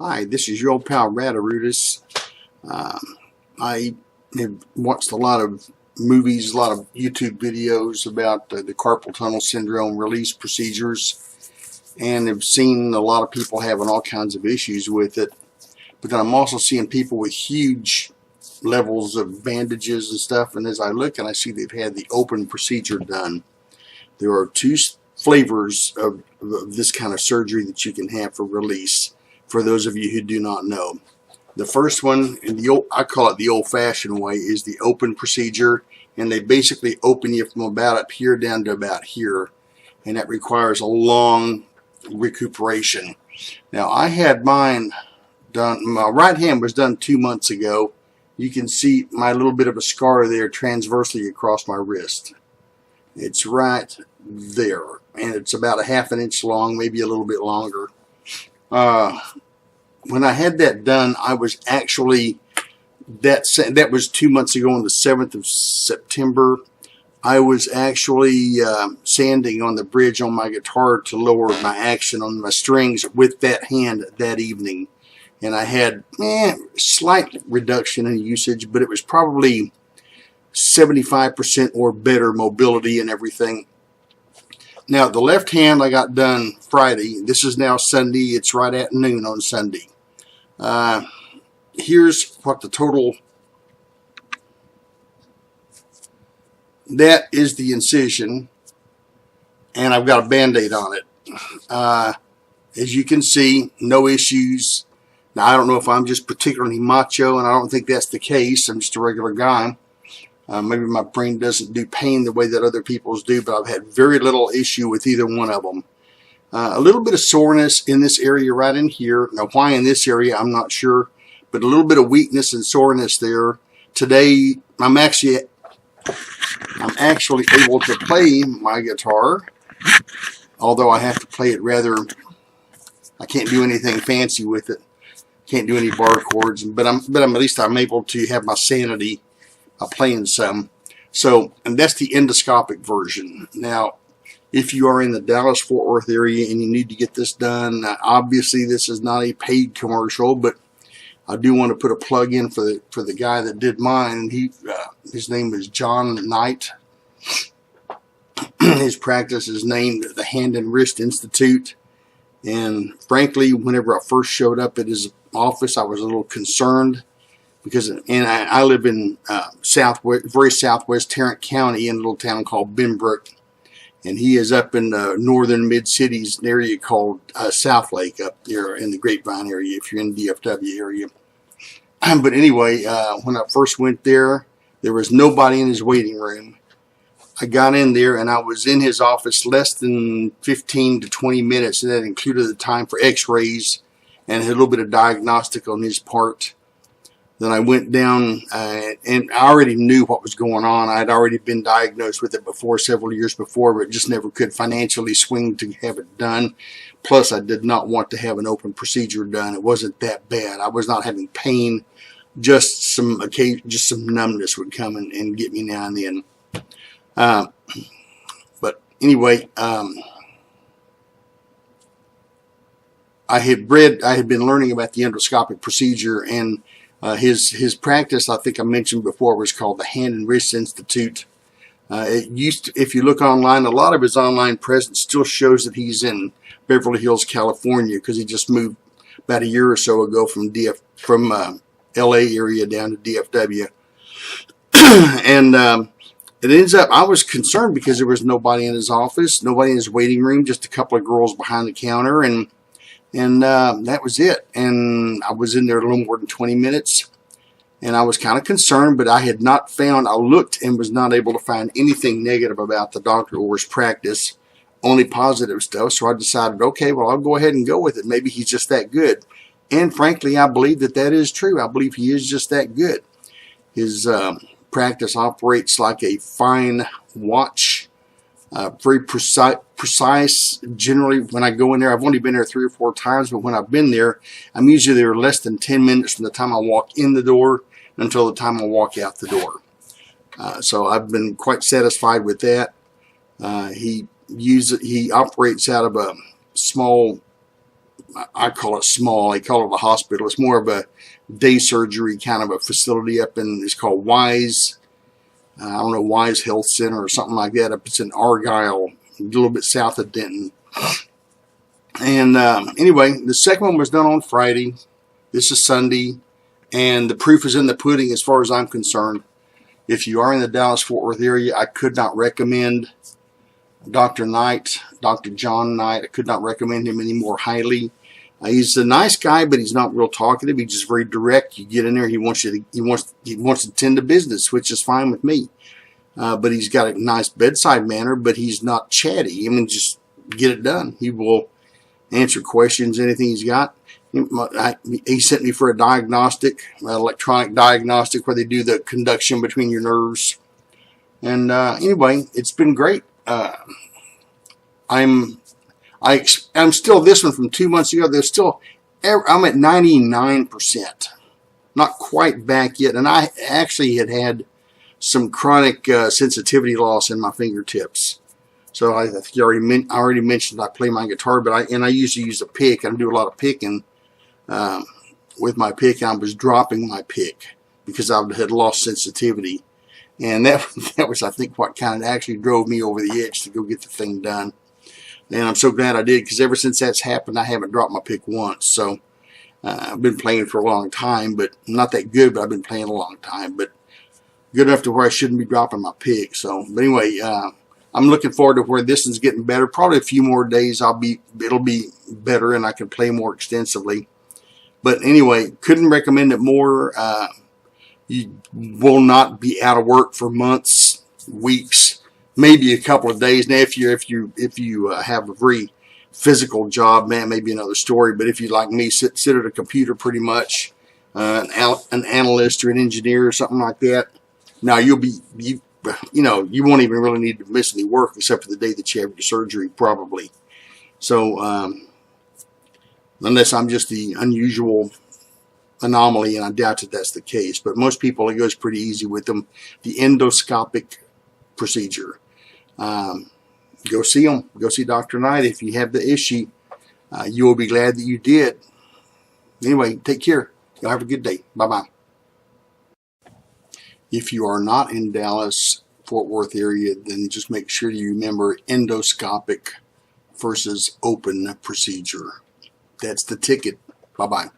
Hi, this is your old pal Radarutus. I have watched a lot of movies, a lot of YouTube videos about the carpal tunnel syndrome release procedures, and have seen a lot of people having all kinds of issues with it. But then I'm also seeing people with huge levels of bandages and stuff, and as I look and I see they've had the open procedure done. There are two flavors of this kind of surgery that you can have for release. For those of you who do not know, the first one, I call it the old-fashioned way, is the open procedure, and they basically open you from about up here down to about here, and that requires a long recuperation. Now, I had mine done. My right hand was done 2 months ago. You can see my little bit of a scar there transversely across my wrist. It's right there, and it's about a ½ inch long, maybe a little bit longer. When I had that done, I was actually, that was 2 months ago on the 7th of September. I was actually sanding on the bridge on my guitar to lower my action on my strings with that hand that evening. And I had slight reduction in usage, but it was probably 75% or better mobility and everything. Now, the left hand I got done Friday. This is now Sunday. It's right at noon on Sunday. Here's what the total. That is the incision, and I've got a Band-Aid on it. As you can see, no issues. Now, I don't know if I'm just particularly macho, and I don't think that's the case. I'm just a regular guy. Maybe my brain doesn't do pain the way that other people's do, but I've had very little issue with either one of them. A little bit of soreness in this area right in here. Now, why in this area, I'm not sure, but a little bit of weakness and soreness there. Today, I'm actually able to play my guitar, although I have to play it rather. I can't do anything fancy with it. Can't do any bar chords, but at least I'm able to have my sanity playing some. So, and that's the endoscopic version. Now, if you are in the Dallas-Fort Worth area and you need to get this done, obviously this is not a paid commercial, but I do want to put a plug in for the guy that did mine. His name is John Knight. His practice is named the Hand and Wrist Institute. And frankly, whenever I first showed up at his office, I was a little concerned because, I live in very southwest Tarrant County in a little town called Benbrook, and he is up in the northern mid-cities, an area called South Lake up there in the Grapevine area, if you're in the DFW area. But anyway, when I first went there, there was nobody in his waiting room. I got in there, and I was in his office less than 15 to 20 minutes, and that included the time for x-rays and a little bit of diagnostic on his part. Then I went down, and I already knew what was going on. I'd already been diagnosed with it before, several years before, but just never could financially swing to have it done. Plus, I did not want to have an open procedure done. It wasn't that bad. I was not having pain. Just some numbness would come and get me now and then. But anyway, I had been learning about the endoscopic procedure, and his practice, I think I mentioned before, was called the Hand and Wrist Institute. It used to, if you look online, a lot of his online presence still shows that he's in Beverly Hills, California, because he just moved about a year or so ago from LA area down to DFW. And it ends up, I was concerned because there was nobody in his office, nobody in his waiting room, just a couple of girls behind the counter, and that was it. And I was in there a little more than 20 minutes, and I was kind of concerned, but I had not found, I looked and was not able to find anything negative about the doctor or his practice, only positive stuff. So I decided, okay, well, I'll go ahead and go with it. Maybe he's just that good. And frankly, I believe that is true. I believe he is just that good. His practice operates like a fine watch. Very precise. Generally, when I go in there, I've only been there 3 or 4 times, but when I've been there, I'm usually there less than 10 minutes from the time I walk in the door until the time I walk out the door. So I've been quite satisfied with that. He operates out of a small I call it small. I call it a hospital. It's more of a day surgery kind of a facility up in, it's called Wise. I don't know, Wise Health Center or something like that. It's in Argyle, a little bit south of Denton. And anyway, the second one was done on Friday. This is Sunday. And the proof is in the pudding as far as I'm concerned. If you are in the Dallas-Fort Worth area, I could not recommend Dr. Knight, Dr. John Knight. I could not recommend him any more highly. He's a nice guy, but he's not real talkative. He's just very direct. You get in there, he wants to tend to business, which is fine with me. But he's got a nice bedside manner, but he's not chatty. I mean, just get it done. He will answer questions, anything he's got. He sent me for a diagnostic, electronic diagnostic, where they do the conduction between your nerves. And anyway, it's been great. I'm still, this one from 2 months ago, there's still, I'm at 99%. Not quite back yet. And I actually had some chronic sensitivity loss in my fingertips. So I think I already mentioned I play my guitar, but I usually use a pick. I do a lot of picking with my pick. I was dropping my pick because I had lost sensitivity. And that was, I think, what kind of actually drove me over the edge to go get the thing done. And I'm so glad I did, because ever since that's happened, I haven't dropped my pick once. So I've been playing for a long time, but not that good, but I've been playing a long time. But good enough to where I shouldn't be dropping my pick. So, but anyway, I'm looking forward to where this is getting better. Probably a few more days, it'll be better, and I can play more extensively. But anyway, couldn't recommend it more. You will not be out of work for months, weeks, maybe a couple of days. Now, if you have a very physical job, man, maybe another story. But if you, like me, sit at a computer pretty much, an analyst or an engineer or something like that, now you won't even really need to miss any work except for the day that you have your surgery, probably. So unless I'm just the unusual anomaly, and I doubt that that's the case, but most people, it goes pretty easy with them. The endoscopic procedure. Go see them. Go see Dr. Knight if you have the issue. You will be glad that you did. Anyway, take care. Y'all have a good day. Bye-bye. If you are not in Dallas, Fort Worth area, then just make sure you remember endoscopic versus open procedure. That's the ticket. Bye-bye.